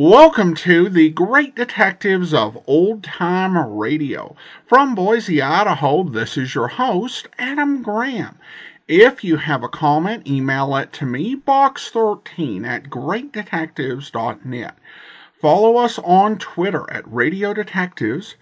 Welcome to the Great Detectives of Old Time Radio. From Boise, Idaho, this is your host, Adam Graham. If you have a comment, email it to me, box13@greatdetectives.net. Follow us on Twitter at Radio Detectives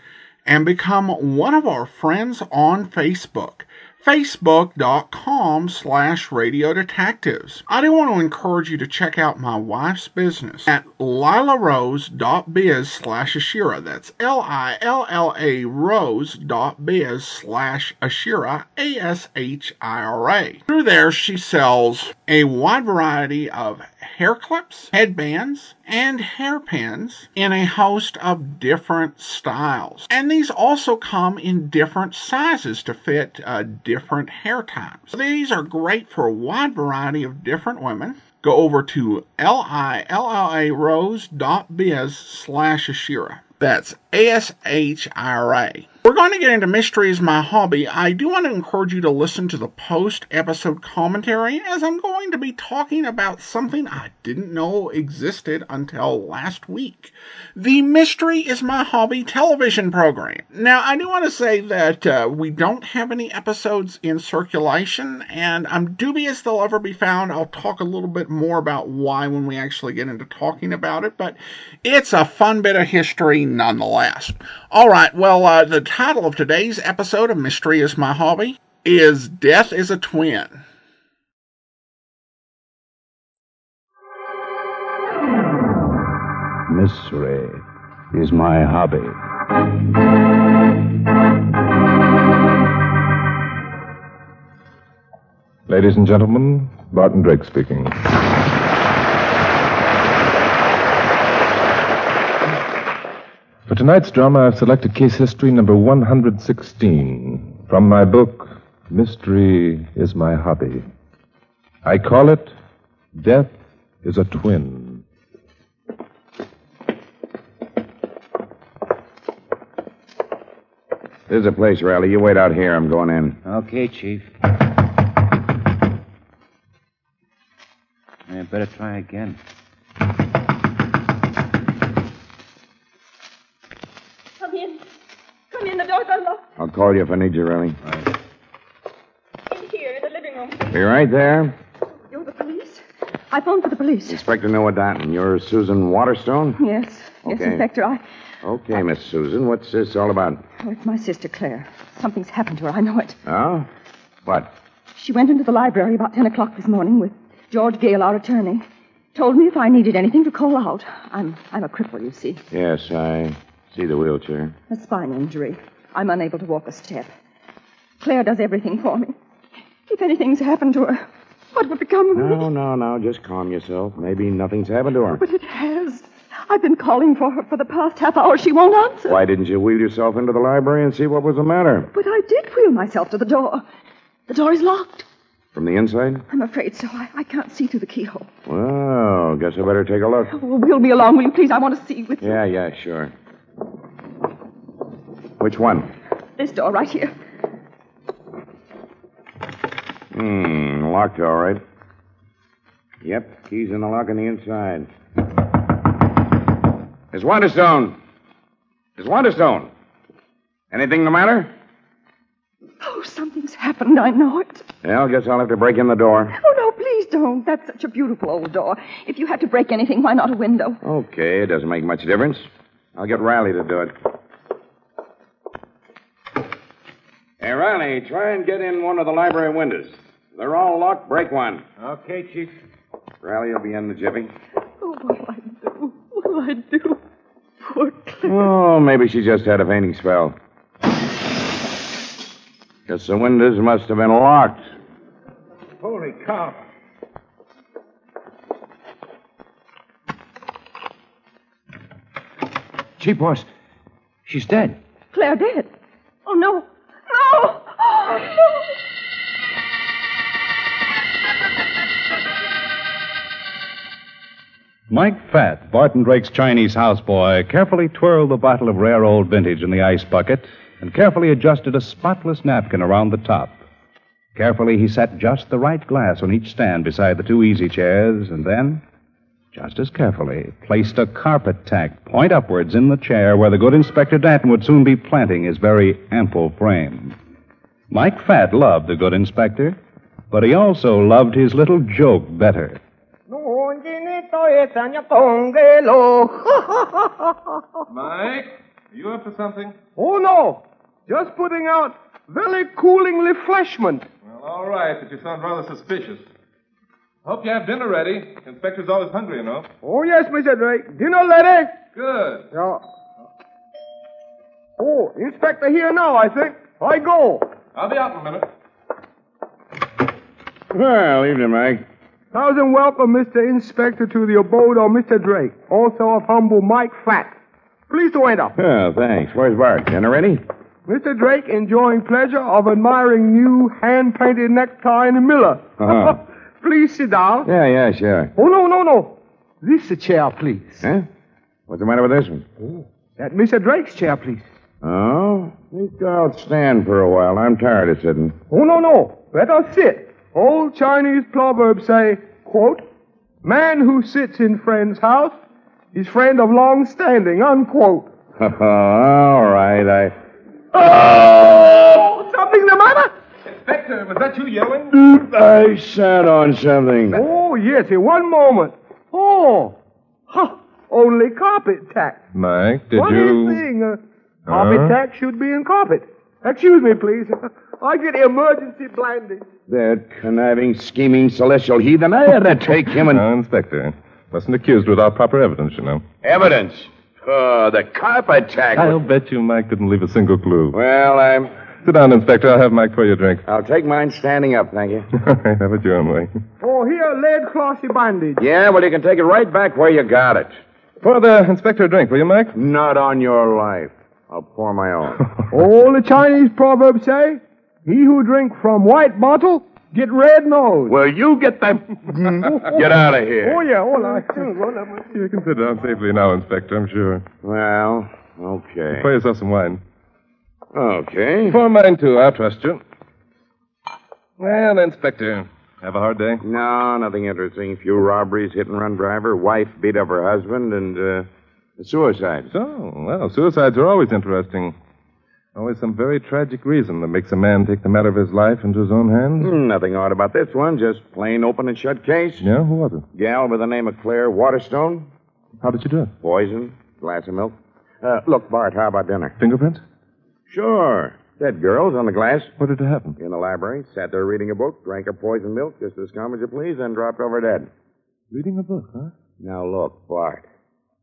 and become one of our friends on Facebook. Facebook.com/Radio Detectives. I do want to encourage you to check out my wife's business at lilarose.biz/Ashira. That's LILLA rose.biz/Ashira, ASHIRA. Through there, she sells a wide variety of hair clips, headbands, and hairpins in a host of different styles. And these also come in different sizes to fit different hair types. These are great for a wide variety of different women. Go over to LILLA rose.biz/Ashira. That's ASHIRA. We're going to get into Mystery is My Hobby. I do want to encourage you to listen to the post-episode commentary, as I'm going to be talking about something I didn't know existed until last week. The Mystery is My Hobby television program. Now, I do want to say that we don't have any episodes in circulation, and I'm dubious they'll ever be found. I'll talk a little bit more about why when we actually get into talking about it, but it's a fun bit of history nonetheless. All right, well, the title of today's episode of Mystery is My Hobby is Death is a Twin. Mystery is my hobby. Ladies and gentlemen, Bart and Drake speaking. For tonight's drama, I've selected case history number 116 from my book, Mystery is My Hobby. I call it Death is a Twin. This is the place, Riley. You wait out here. I'm going in. Okay, Chief. I better try again. Come in. The door's unlocked. I'll call you if I need you, Riley. In here, in the living room. Be right there. You're the police? I phoned for the police. Inspector Noah Danton. You're Susan Waterstone? Yes, Okay. Inspector. Okay, Miss Susan. What's this all about? Oh, it's my sister, Claire. Something's happened to her. I know it. Oh? What? She went into the library about 10 o'clock this morning with George Gale, our attorney. Told me if I needed anything to call out. I'm a cripple, you see. Yes, I see the wheelchair. A spine injury. I'm unable to walk a step. Claire does everything for me. If anything's happened to her, what would become of me? No. Just calm yourself. Maybe nothing's happened to her. But it has. I've been calling for her for the past half hour. She won't answer. Why didn't you wheel yourself into the library and see what was the matter? But I did wheel myself to the door. The door is locked. From the inside? I'm afraid so. I can't see through the keyhole. Well, guess I better take a look. Oh, wheel me along, will you, please? I want to see with you. Yeah, sure. Which one? This door right here. Locked all right. Yep, keys in the lock on the inside. Miss Waterstone! Miss Waterstone! Anything the matter? Oh, something's happened. I know it. Well, guess I'll have to break in the door. Oh, no, please don't. That's such a beautiful old door. If you had to break anything, why not a window? Okay, it doesn't make much difference. I'll get Riley to do it. Hey, Riley, try and get in one of the library windows. They're all locked. Break one. Okay, Chief. Riley will be in the jiffy. Oh, what'll I do? What'll I do? Poor Claire. Oh, maybe she just had a fainting spell. Guess the windows must have been locked. Holy cow. Chief, boss, she's dead. Claire dead. Oh, no. No! Oh, no! Mike Fatt, Bart and Drake's Chinese houseboy, carefully twirled the bottle of rare old vintage in the ice bucket and carefully adjusted a spotless napkin around the top. Carefully, he set just the right glass on each stand beside the two easy chairs, and then, just as carefully, placed a carpet tack point upwards in the chair where the good Inspector Danton would soon be planting his very ample frame. Mike Fat loved the good inspector, but he also loved his little joke better. Mike, are you up for something? Oh, no. Just putting out very cooling refreshment. Well, all right, but you sound rather suspicious. Hope you have dinner ready. Inspector's always hungry, you know. Oh, yes, Mr. Drake. Dinner ready? Good. Yeah. Oh, Inspector here now, I think. I go. I'll be out in a minute. Well, evening, Mike. Thousand welcome, Mr. Inspector, to the abode of Mr. Drake, also of humble Mike Fat. Please to enter. Oh, thanks. Where's Bart? Dinner ready? Mr. Drake enjoying pleasure of admiring new hand-painted necktie in the Miller. Uh-huh. Please sit down. Yeah, sure. Oh, no. This chair, please. Huh? What's the matter with this one? That Mr. Drake's chair, please. Oh, think I'll stand for a while. I'm tired of sitting. Oh, no. Let us sit. Old Chinese proverbs say, quote, man who sits in friend's house is friend of long standing, unquote. All right, Oh! Something the matter? Inspector, was that you yelling? I sat on something. Oh, yes, in one moment. Oh, only carpet tack. Mike, did Funny you... thing, carpet tack should be in carpet. Excuse me, please. I get emergency blinded. That conniving, scheming celestial heathen, I had to take him and... No, Inspector. Wasn't accused without proper evidence, you know. Evidence? The carpet tack. I'll bet you Mike didn't leave a single clue. Well, Sit down, Inspector. I'll have Mike pour you a drink. I'll take mine standing up, thank you. All right, have it your own way. Oh, here, lead glossy bandage. Yeah, well, you can take it right back where you got it. Pour the Inspector a drink, will you, Mike? Not on your life. I'll pour my own. All the Chinese proverbs say, he who drink from white bottle, get red nose. Well, you get that... Get out of here. Oh, yeah, all right. You can sit down safely now, Inspector, I'm sure. Well, okay. Pour yourself some wine. Okay. Pour mine, too. I'll trust you. Well, Inspector, have a hard day? No, nothing interesting. Few robberies, hit-and-run driver, wife beat up her husband, and a suicide. So, well, suicides are always interesting. Always some very tragic reason that makes a man take the matter of his life into his own hands. Nothing odd about this one. Just plain open and shut case. Yeah, who was it? Gal by the name of Claire Waterstone. How did you do it? Poison. Glass of milk. Look, Bart, how about dinner? Fingerprints? Sure. Dead girls on the glass. What did it happen? In the library. Sat there reading a book. Drank her poison milk just as calm as you please. Then dropped over dead. Reading a book, huh? Now, look, Bart.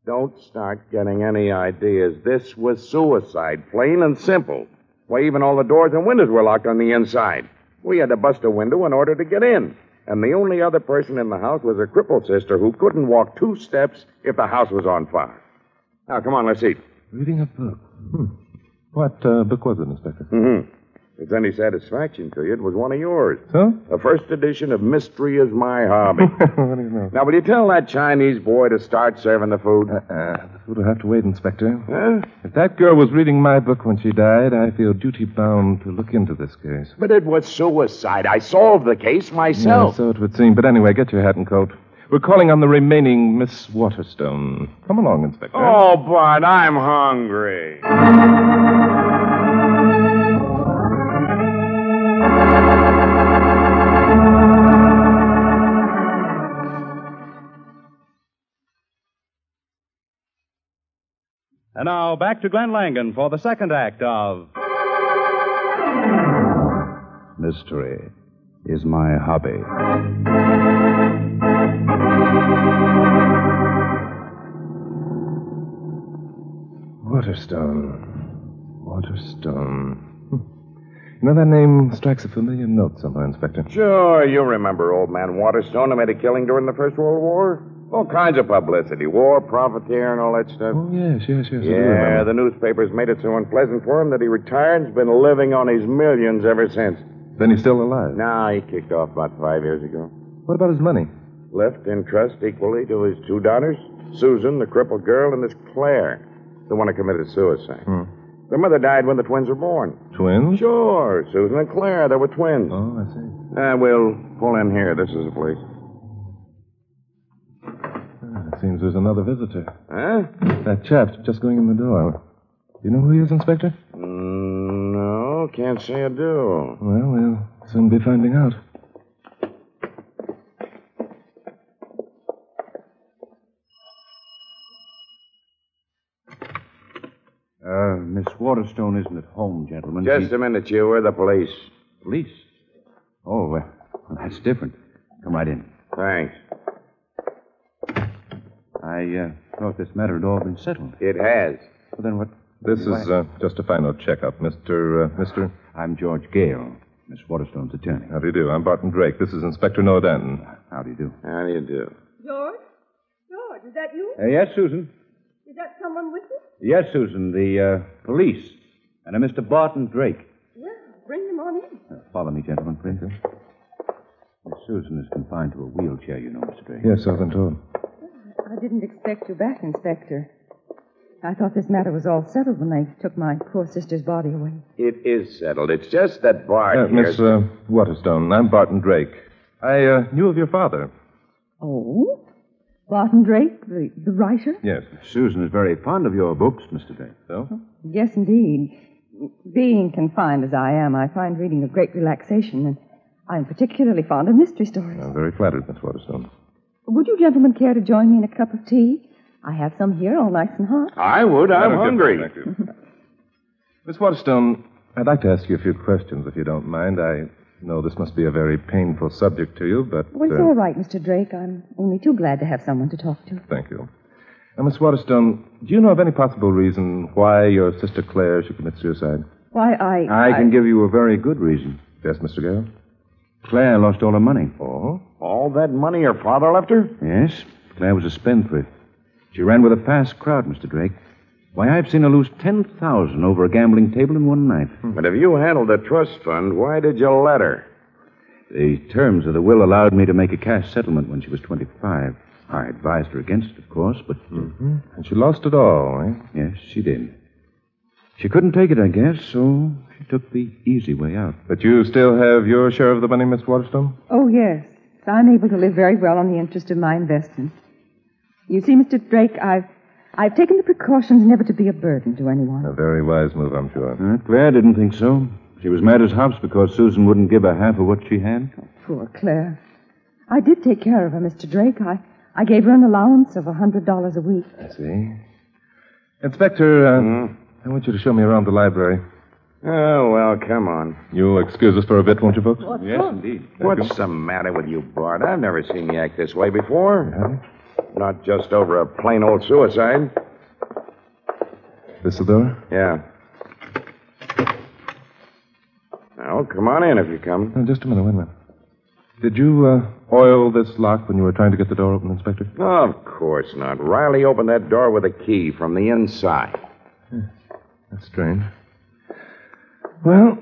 Don't start getting any ideas. This was suicide, plain and simple. Why, even all the doors and windows were locked on the inside. We had to bust a window in order to get in. And the only other person in the house was a crippled sister who couldn't walk 2 steps if the house was on fire. Now, come on, let's eat. Reading a book. What book was it, Inspector? Mm-hmm. If it's any satisfaction to you, it was one of yours. So? The first edition of Mystery is My Hobby. What do you know? Now, will you tell that Chinese boy to start serving the food? The food will have to wait, Inspector. Huh? If that girl was reading my book when she died, I feel duty-bound to look into this case. But it was suicide. I solved the case Yeah, myself. so it would seem. But anyway, get your hat and coat. We're calling on the remaining Miss Waterstone. Come along, Inspector. Oh, Bart, I'm hungry. And now, back to Glenn Langan for the second act of Mystery is My Hobby. Waterstone. You know, that name strikes a familiar note somewhere, Inspector. Sure, you remember old man Waterstone who made a killing during the First World War? All kinds of publicity. War, profiteer, and all that stuff. Oh, yes. I do Yeah, remember. the newspapers made it so unpleasant for him that he retired and's been living on his millions ever since. Then he's still alive. Nah, he kicked off about 5 years ago. What about his money? Left in trust equally to his 2 daughters, Susan, the crippled girl, and this Claire, the one who committed suicide. Their mother died when the twins were born. Twins? Sure, Susan and Claire, they were twins. Oh, I see. We'll pull in here. This is the place. seems there's another visitor. Huh? That chap's just going in the door. Do you know who he is, Inspector? No, can't say I do. Well, we'll soon be finding out. Miss Waterstone isn't at home, gentlemen. Just a minute, you. We're the police. Police? Oh, well, that's different. Come right in. Thanks. I thought this matter had all been settled. It has. Well, then what? This is just a final checkup, Mr. I'm George Gale, Miss Waterstone's attorney. How do you do? I'm Barton Drake. This is Inspector Noah Danton. How do you do? How do you do? George? George, is that you? Yes, Susan. Is that someone with you? Yes, Susan, the police. And a Mr. Barton Drake. Well, bring them on in. Follow me, gentlemen, please. Miss Susan is confined to a wheelchair, you know, Mr. Drake. Yes, I've been told. I didn't expect you back, Inspector. I thought this matter was all settled when they took my poor sister's body away. It is settled. It's just that Bart here... Miss Waterstone, I'm Barton Drake. I knew of your father. Oh? Barton Drake, the writer? Yes. Susan is very fond of your books, Mr. Drake. So? Yes, indeed. Being confined as I am, I find reading a great relaxation, and I'm particularly fond of mystery stories. I'm very flattered, Miss Waterstone. Would you gentlemen care to join me in a cup of tea? I have some here, all nice and hot. I would. I'm hungry. Thank you. Miss Waterstone, I'd like to ask you a few questions, if you don't mind. I know this must be a very painful subject to you, but... Well, it's all right, Mr. Drake. I'm only too glad to have someone to talk to. Thank you. Now, Miss Waterstone, do you know of any possible reason why your sister Claire should commit suicide? Why, I can give you a very good reason. Yes, Mr. Gale? Claire lost all her money. Oh? All that money her father left her? Yes, Claire was a spendthrift. She ran with a fast crowd, Mr. Drake. Why, I've seen her lose $10,000 over a gambling table in one night. But if you handled the trust fund, why did you let her? The terms of the will allowed me to make a cash settlement when she was 25. I advised her against it, of course, but... Mm-hmm. And she lost it all, eh? Yes, she did. She couldn't take it, I guess, so she took the easy way out. But you still have your share of the money, Miss Waterstone? Oh, yes. I'm able to live very well on the interest of my investment. You see, Mr. Drake, I've taken the precautions never to be a burden to anyone. A very wise move, I'm sure. Claire didn't think so. She was mad as hops because Susan wouldn't give her half of what she had. Oh, poor Claire. I did take care of her, Mr. Drake. I gave her an allowance of $100 a week. I see. Inspector, I want you to show me around the library. Oh, well, come on. You'll excuse us for a bit, won't you, folks? Yes, indeed. What's the matter with you, Bart? I've never seen you act this way before. Not just over a plain old suicide. This the door? Yeah. Well, come on in if you come. Oh, just a minute, wait a minute. Did you oil this lock when you were trying to get the door open, Inspector? Oh, of course not. Riley opened that door with a key from the inside. That's strange. Well,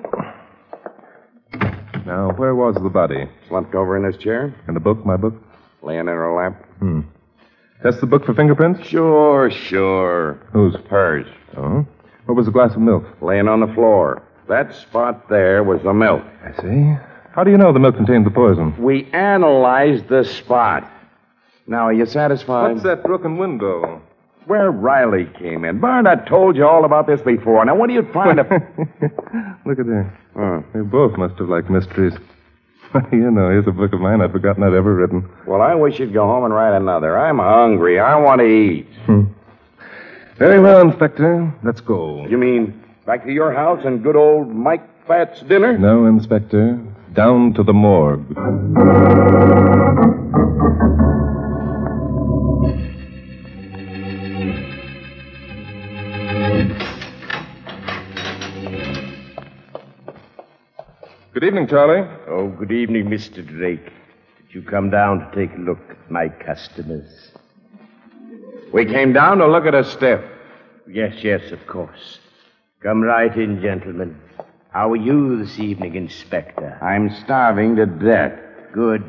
now, where was the body? Slumped over in his chair, And the book, my book? laying in her lap. Test the book for fingerprints? Sure. Whose? Hers. Oh. What was the glass of milk? Laying on the floor. That spot there was the milk. I see. How do you know the milk contained the poison? We analyzed the spot. Now, are you satisfied? What's that broken window? Where Riley came in. Bart, I told you all about this before. Now, what do you find? Look at there. They both must have liked mysteries. You know, here's a book of mine I'd forgotten I'd ever written. Well, I wish you'd go home and write another. I'm hungry. I want to eat. Very well, Inspector. Let's go. You mean back to your house and good old Mike Fat's dinner? No, Inspector. Down to the morgue. Good evening, Charlie. Oh, good evening, Mr. Drake. Did you come down to take a look at my customers? We came down to look at a stiff. Yes, of course. Come right in, gentlemen. How are you this evening, Inspector? I'm starving to death. Good.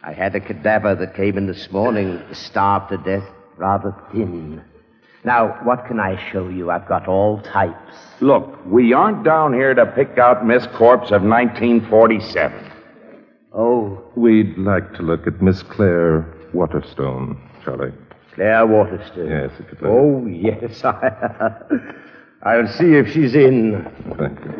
I had a cadaver that came in this morning, starved to death, rather thin. Now, what can I show you? I've got all types. Look, we aren't down here to pick out Miss Corpse of 1947. Oh, We'd like to look at Miss Claire Waterstone, Charlie. Claire Waterstone. Yes, if you please. Oh, yes. I'll see if she's in. Thank you.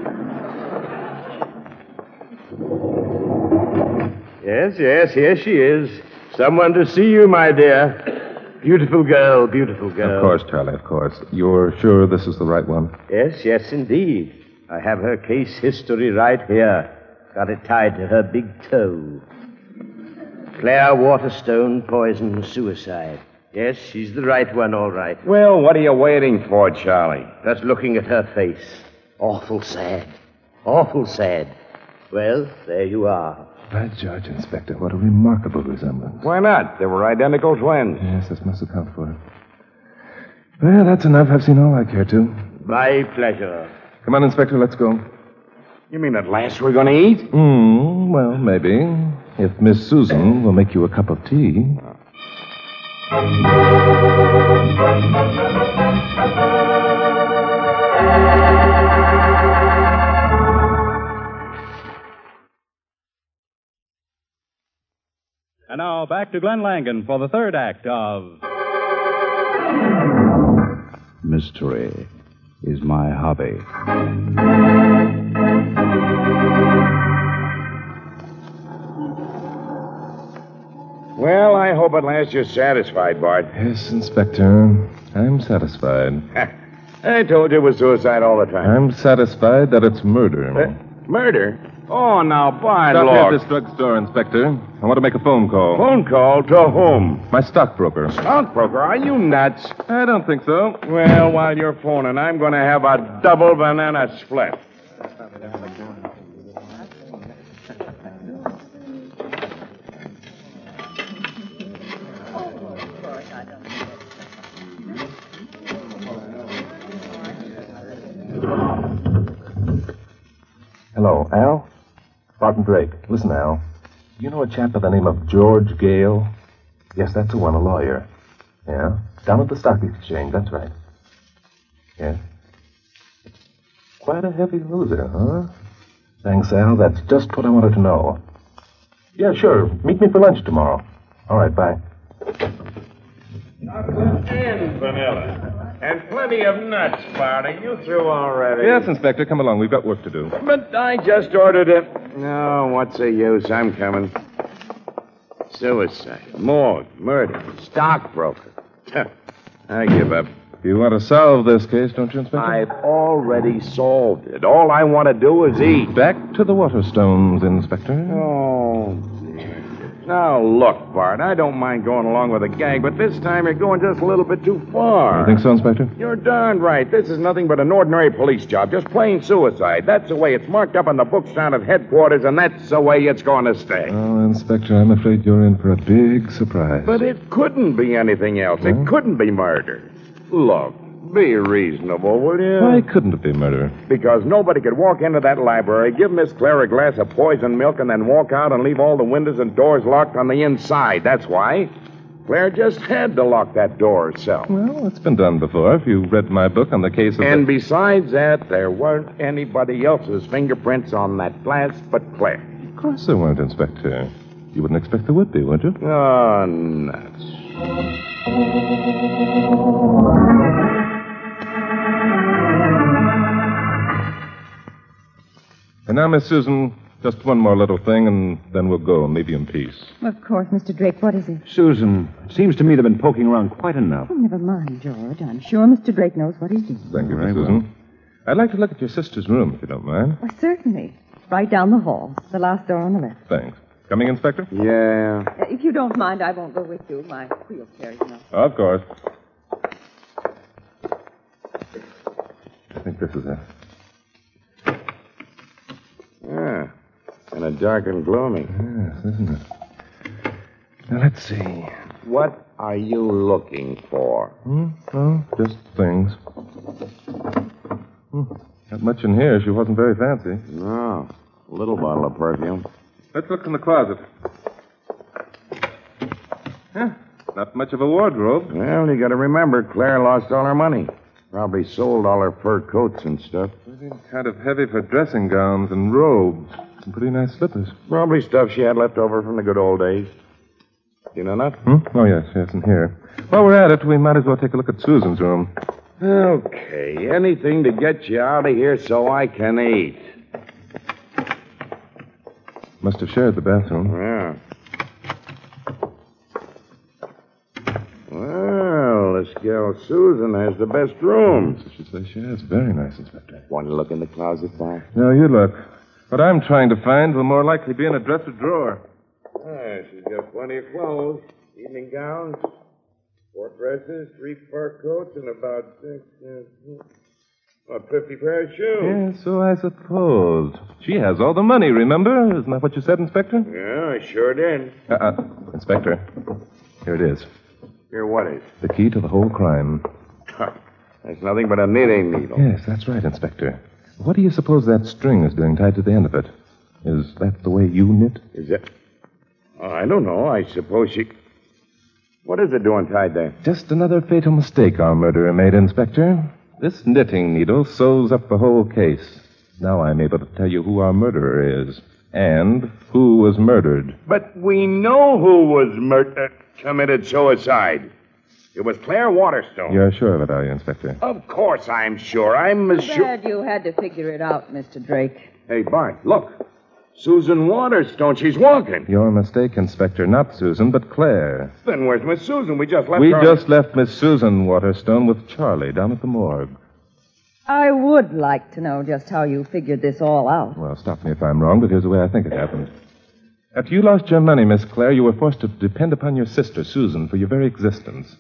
Yes, here she is. Someone to see you, my dear. Beautiful girl, beautiful girl. Of course, Charlie, of course. You're sure this is the right one? Yes, indeed. I have her case history right here. Got it tied to her big toe. Claire Waterstone, poison, suicide. Yes, she's the right one, all right. Well, what are you waiting for, Charlie? Just looking at her face. Awful sad. Awful sad. Well, there you are. By George, Inspector, what a remarkable resemblance. Why not? They were identical twins. Yes, this must account for it. Well, that's enough. I've seen all I care to. My pleasure. Come on, Inspector, let's go. You mean at last we're going to eat? Well, maybe. If Miss Susan will make you a cup of tea. And now back to Glenn Langan for the third act of Mystery is My Hobby. Well, I hope at last you're satisfied, Bart. Yes, Inspector. I'm satisfied. I told you it was suicide all the time. I'm satisfied that it's murder. Murder? Oh, now, Bart, Stop here at look. this drugstore, Inspector. I want to make a phone call. Phone call to whom? My stockbroker. Stockbroker? Are you nuts? I don't think so. Well, while you're phoning, I'm going to have a double banana split. Hello, Al? Bart and Drake. Listen, Al. You know a chap by the name of George Gale? Yes, that's the one, a lawyer. Yeah? Down at the stock exchange, that's right. Yes? Quite a heavy loser, huh? Thanks, Al. That's just what I wanted to know. Yeah, sure. Meet me for lunch tomorrow. All right, bye. And vanilla. And plenty of nuts, Bart. Are you through already? Yes, Inspector, come along. We've got work to do. But I just ordered it. No, what's the use? I'm coming. Suicide, morgue, murder, stockbroker. I give up. You want to solve this case, don't you, Inspector? I've already solved it. All I want to do is eat. Back to the Waterstones, Inspector. Oh, dear. Now, look, Bart, I don't mind going along with the gang, but this time you're going just a little bit too far. You think so, Inspector? You're darned right. This is nothing but an ordinary police job, just plain suicide. That's the way it's marked up on the books down at headquarters, and that's the way it's going to stay. Oh, Inspector, I'm afraid you're in for a big surprise. But it couldn't be anything else. It couldn't be murder. Look, be reasonable, will you? Why couldn't it be murder? Because nobody could walk into that library, give Miss Claire a glass of poisoned milk, and then walk out and leave all the windows and doors locked on the inside. That's why. Claire just had to lock that door herself. Well, it's been done before. If you read my book on the case of... And besides that, there weren't anybody else's fingerprints on that glass but Claire. Of course there weren't, Inspector. You wouldn't expect there would be, would you? Oh, nuts. And now, Miss Susan, just one more little thing, and then we'll go and leave you in peace. Of course, Mr. Drake. What is it? Susan, it seems to me they've been poking around quite enough. Oh, never mind, George. I'm sure Mr. Drake knows what he's doing. Thank you, Very Miss well. Susan. I'd like to look at your sister's room, if you don't mind. Why, certainly. Right down the hall. The last door on the left. Thanks. Coming, Inspector? Yeah. If you don't mind, I won't go with you. My wheel carries enough. Of course. I think this is it. Yeah. Kind of dark and gloomy. Yes, isn't it? Now, let's see. What are you looking for? Oh, just things. Not much in here. She wasn't very fancy. No. A little bottle of perfume. Let's look in the closet. Not much of a wardrobe. Well, you got to remember, Claire lost all her money. Probably sold all her fur coats and stuff. Kind of heavy for dressing gowns and robes. Some pretty nice slippers. Probably stuff she had left over from the good old days. You know that? Oh, yes, in here. While we're at it, we might as well take a look at Susan's room. Okay, anything to get you out of here so I can eat. Must have shared the bathroom. Yeah. Well, this gal Susan has the best room. She says she has. Very nice, Inspector. Want to look in the closet, Bart? No, you look. What I'm trying to find will more likely be in a dresser drawer. She's got plenty of clothes. Evening gowns, 4 dresses, 3 fur coats, and about 50 pair of shoes. Yes, so I suppose. She has all the money, remember? Isn't that what you said, Inspector? Yeah, I sure did. Inspector, here it is. Here, what is? The key to the whole crime. That's nothing but a knitting needle. Yes, that's right, Inspector. What do you suppose that string is doing tied to the end of it? Is that the way you knit? Is it? Oh, I don't know. I suppose she... What is it doing tied there? Just another fatal mistake our murderer made, Inspector. This knitting needle sews up the whole case. Now I'm able to tell you who our murderer is and who was murdered. But we know who was committed suicide. It was Claire Waterstone. You're sure of it, are you, Inspector? Of course I'm sure. I'm as sure... Glad you had to figure it out, Mr. Drake. Hey, Bart, look. Susan Waterstone. She's walking. Your mistake, Inspector. Not Susan, but Claire. Then where's Miss Susan? We just left We her... just left Miss Susan Waterstone with Charlie down at the morgue. I would like to know just how you figured this all out. Well, stop me if I'm wrong, but here's the way I think it happened. After you lost your money, Miss Claire, you were forced to depend upon your sister, Susan, for your very existence.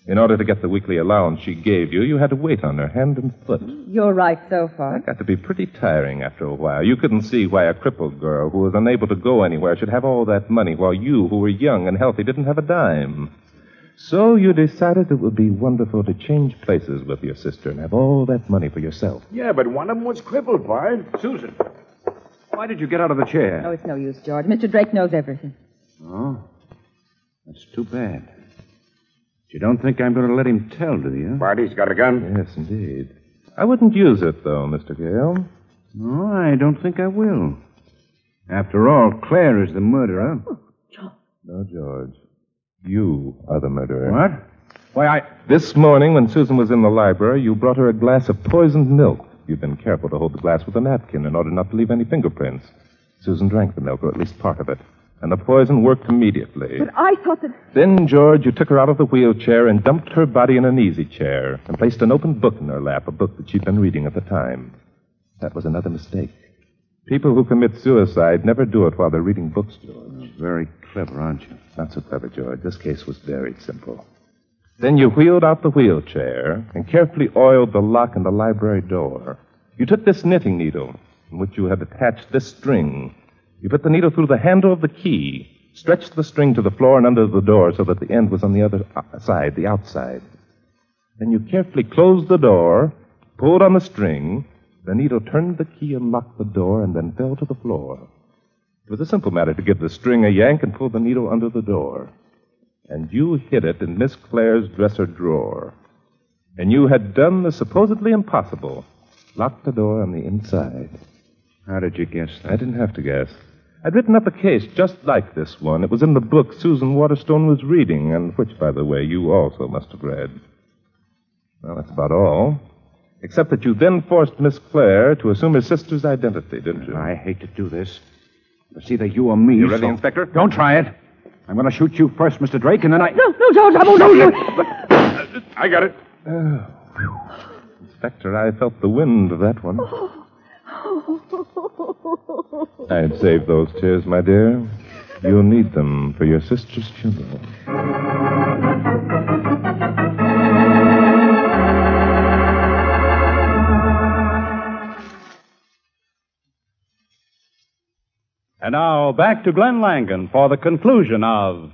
In order to get the weekly allowance she gave you, you had to wait on her hand and foot. You're right so far. That got to be pretty tiring after a while. You couldn't see why a crippled girl who was unable to go anywhere should have all that money, while you, who were young and healthy, didn't have a dime. So you decided it would be wonderful to change places with your sister and have all that money for yourself. Yeah, but one of them was crippled, Bart. Susan, why did you get out of the chair? Oh, it's no use, George. Mr. Drake knows everything. Oh, that's too bad. You don't think I'm going to let him tell, do you? Barty's got a gun? Yes, indeed. I wouldn't use it, though, Mr. Gale. No, I don't think I will. After all, Claire is the murderer. No, George. You are the murderer. What? Why, This morning, when Susan was in the library, you brought her a glass of poisoned milk. You've been careful to hold the glass with a napkin in order not to leave any fingerprints. Susan drank the milk, or at least part of it. And the poison worked immediately. But I thought that... Then, George, you took her out of the wheelchair and dumped her body in an easy chair and placed an open book in her lap, a book that she'd been reading at the time. That was another mistake. People who commit suicide never do it while they're reading books, George. very clever, aren't you? Not so clever, George. This case was very simple. Then you wheeled out the wheelchair and carefully oiled the lock in the library door. You took this knitting needle, in which you had attached this string. You put the needle through the handle of the key, stretched the string to the floor and under the door so that the end was on the other side, the outside. Then you carefully closed the door, pulled on the string, the needle turned the key and locked the door, and then fell to the floor. It was a simple matter to give the string a yank and pull the needle under the door. And you hid it in Miss Claire's dresser drawer. And you had done the supposedly impossible, locked the door on the inside. How did you guess that? I didn't have to guess. I'd written up a case just like this one. It was in the book Susan Waterstone was reading, and which, by the way, you also must have read. Well, that's about all. Except that you then forced Miss Claire to assume her sister's identity, didn't you? I hate to do this. It's either you or me. You ready, Inspector? Don't try it. I'm going to shoot you first, Mr. Drake, and then I... No, George, I won't do it. I got it. Inspector, I felt the wind of that one. I'd save those tears, my dear. You'll need them for your sister's funeral. And now, back to Glenn Langan for the conclusion of...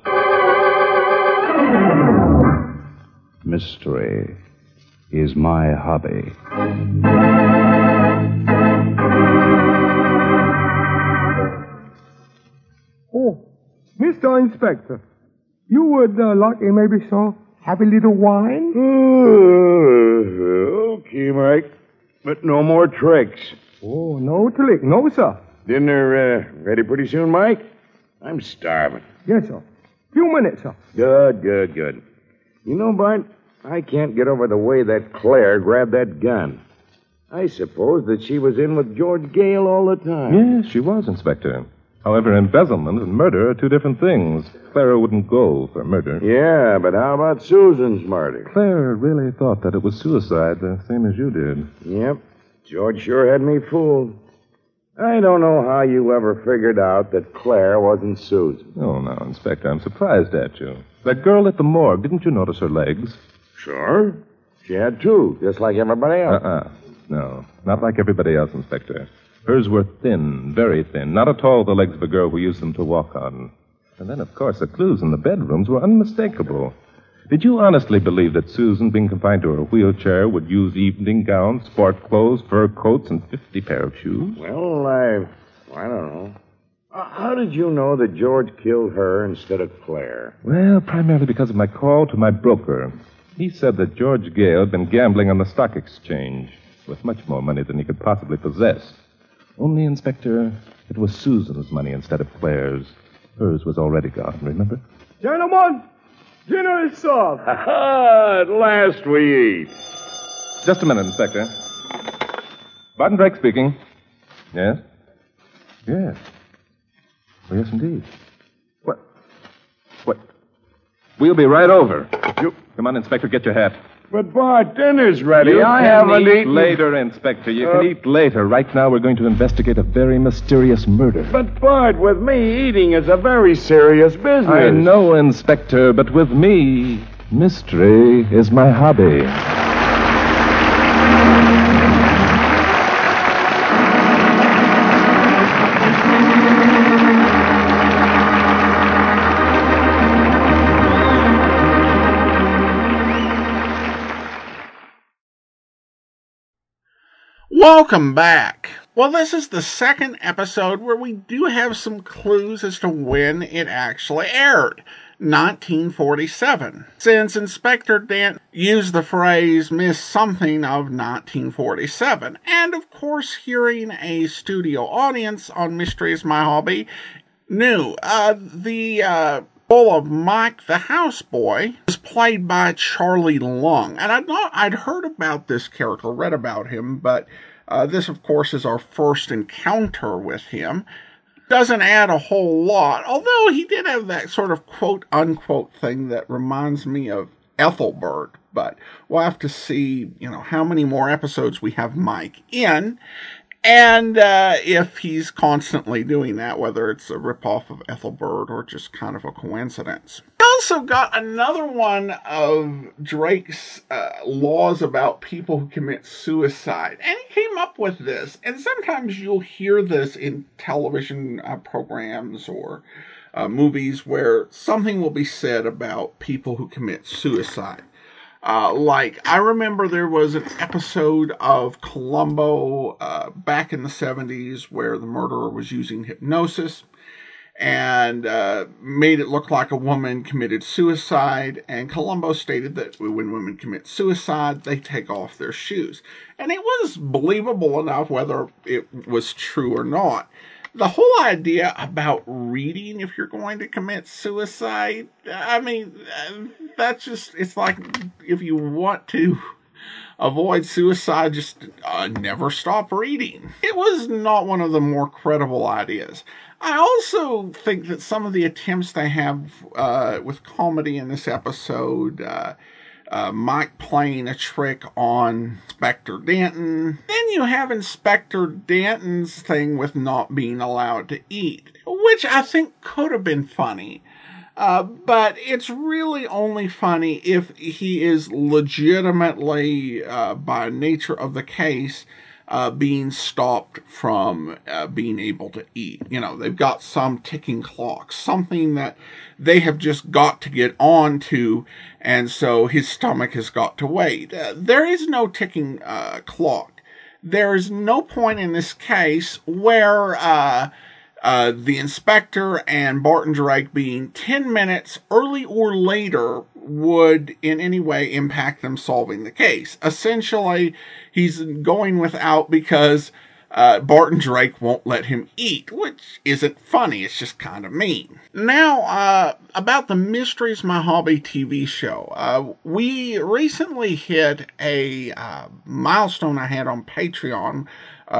Mystery is my hobby. Oh, Mr. Inspector, you would like a maybe so have a little wine? Okay, Mike. But no more tricks. Oh, no trick. No, sir. Dinner ready pretty soon, Mike? I'm starving. Yes, sir. Few minutes, sir. Good. You know, Bart, I can't get over the way that Claire grabbed that gun. I suppose that she was in with George Gale all the time. Yes, she was, Inspector. However, embezzlement and murder are two different things. Clara wouldn't go for murder. Yeah, but how about Susan's murder? Claire really thought that it was suicide, the same as you did. Yep. George sure had me fooled. I don't know how you ever figured out that Claire wasn't Susan. Oh, no, Inspector, I'm surprised at you. That girl at the morgue, didn't you notice her legs? Sure. She had two, just like everybody else. No, not like everybody else, Inspector. Hers were thin, very thin, not at all the legs of a girl who used them to walk on. And then, of course, the clues in the bedrooms were unmistakable. Did you honestly believe that Susan, being confined to her wheelchair, would use evening gowns, sport clothes, fur coats, and 50 pair of shoes? Well, I don't know. How did you know that George killed her instead of Claire? Well, primarily because of my call to my broker. He said that George Gale had been gambling on the stock exchange with much more money than he could possibly possess. Only, Inspector, it was Susan's money instead of Claire's. Hers was already gone, remember? Gentlemen, dinner is served. At last we eat. Just a minute, Inspector. Bart and Drake speaking. Yes? Yes. Oh, yes, indeed. What? We'll be right over. Come on, Inspector, get your hat. But, Bart, dinner's ready. You I can haven't eat eaten. later, Inspector. You can eat later. Right now, we're going to investigate a very mysterious murder. But, Bart, with me, eating is a very serious business. I know, Inspector, but with me, mystery is my hobby. Welcome back. Well, this is the second episode where we do have some clues as to when it actually aired. 1947. Since Inspector Dent used the phrase Miss Something of 1947, and of course hearing a studio audience on Mystery is My Hobby knew the role of Mike the houseboy was played by Charlie Lung. And I'd heard about this character, read about him, but this, of course, is our first encounter with him. Doesn't add a whole lot, although he did have that sort of quote-unquote thing that reminds me of Ethelbert. But we'll have to see, how many more episodes we have Mike in. And if he's constantly doing that, whether it's a ripoff of Ethelbert or just kind of a coincidence. I also got another one of Drake's laws about people who commit suicide. And he came up with this. And sometimes you'll hear this in television programs or movies where something will be said about people who commit suicide. I remember there was an episode of Columbo back in the 70s where the murderer was using hypnosis and made it look like a woman committed suicide. And Columbo stated that when women commit suicide, they take off their shoes. And it was believable enough, whether it was true or not. The whole idea about reading if you're going to commit suicide, that's just, it's like if you want to avoid suicide, just never stop reading. It was not one of the more credible ideas. I also think that some of the attempts they have with comedy in this episode, Mike playing a trick on Inspector Denton. Then you have Inspector Denton's thing with not being allowed to eat, which I think could have been funny. But it's really only funny if he is legitimately, by nature of the case, being stopped from being able to eat. They've got some ticking clock, something that they have just got to get on to, and so his stomach has got to wait. There is no ticking clock. There is no point in this case where the inspector and Bart and Drake being 10 minutes early or later would in any way impact them solving the case. Essentially, he's going without because Bart and Drake won't let him eat, which isn't funny. It's just kind of mean. Now, about the Mysteries My Hobby TV show. We recently hit a milestone I had on Patreon,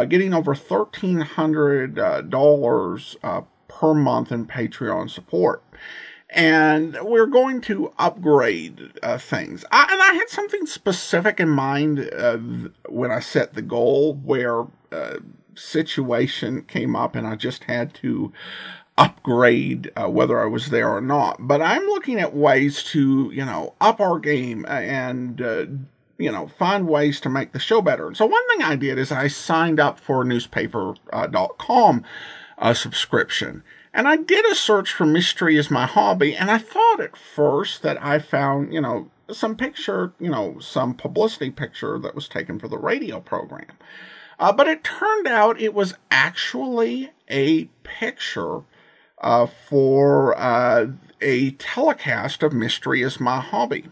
getting over $1,300 per month in Patreon support. And we're going to upgrade things. And I had something specific in mind when I set the goal, where situation came up and I just had to upgrade whether I was there or not. But I'm looking at ways to, up our game and, find ways to make the show better. So one thing I did is I signed up for newspaper.com subscription. And I did a search for Mystery Is My Hobby, and I thought at first that I found, some picture, some publicity picture that was taken for the radio program. But it turned out it was actually a picture for a telecast of Mystery Is My Hobby.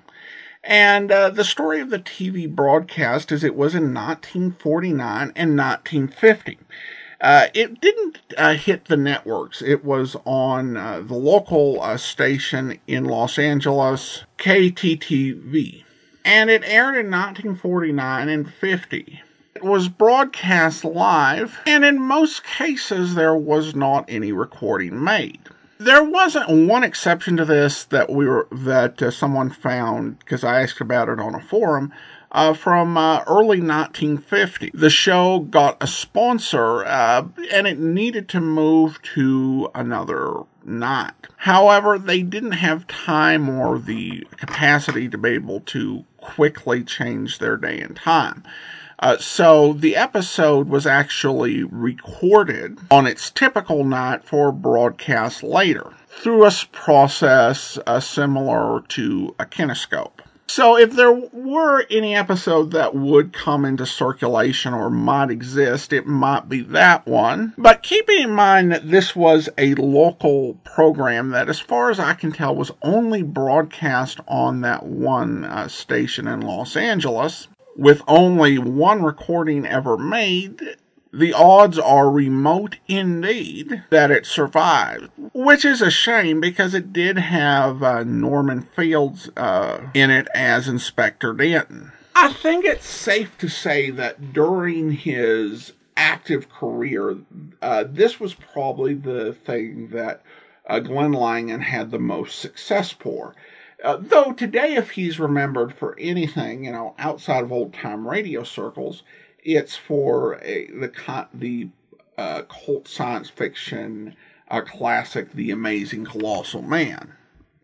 And the story of the TV broadcast is it was in 1949 and 1950. It didn't hit the networks. It was on the local station in Los Angeles, KTTV. And it aired in 1949 and 50. It was broadcast live, and in most cases there was not any recording made. There wasn't one exception to this that someone found, because I asked about it on a forum, from early 1950. The show got a sponsor, and it needed to move to another night. However, they didn't have time or the capacity to be able to quickly change their day and time. So the episode was actually recorded on its typical night for broadcast later, through a process similar to a kinescope. So if there were any episode that would come into circulation or might exist, it might be that one. But keeping in mind that this was a local program that, as far as I can tell, was only broadcast on that one station in Los Angeles, with only one recording ever made, the odds are remote indeed that it survived. Which is a shame, because it did have Norman Fields in it as Inspector Denton. I think it's safe to say that during his active career, this was probably the thing that Glenn Langan had the most success for. Though today, if he's remembered for anything, outside of old-time radio circles, it's for the cult science fiction classic, The Amazing Colossal Man.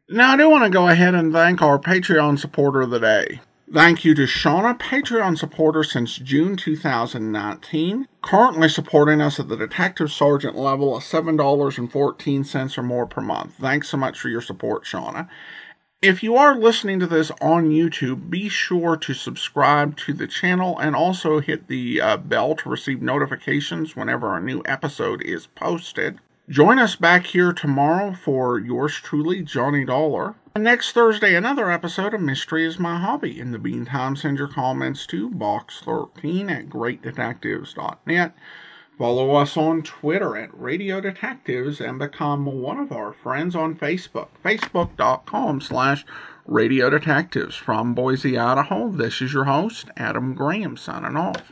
Now, I do want to go ahead and thank our Patreon supporter of the day. Thank you to Shauna, Patreon supporter since June 2019, currently supporting us at the Detective Sergeant level of $7.14 or more per month. Thanks so much for your support, Shauna. If you are listening to this on YouTube, be sure to subscribe to the channel and also hit the bell to receive notifications whenever a new episode is posted. Join us back here tomorrow for yours truly, Johnny Dollar. And next Thursday, another episode of Mystery Is My Hobby. In the meantime, send your comments to box13@greatdetectives.net. Follow us on Twitter at Radio Detectives and become one of our friends on Facebook. Facebook.com/Radio Detectives. From Boise, Idaho, this is your host, Adam Graham, signing off.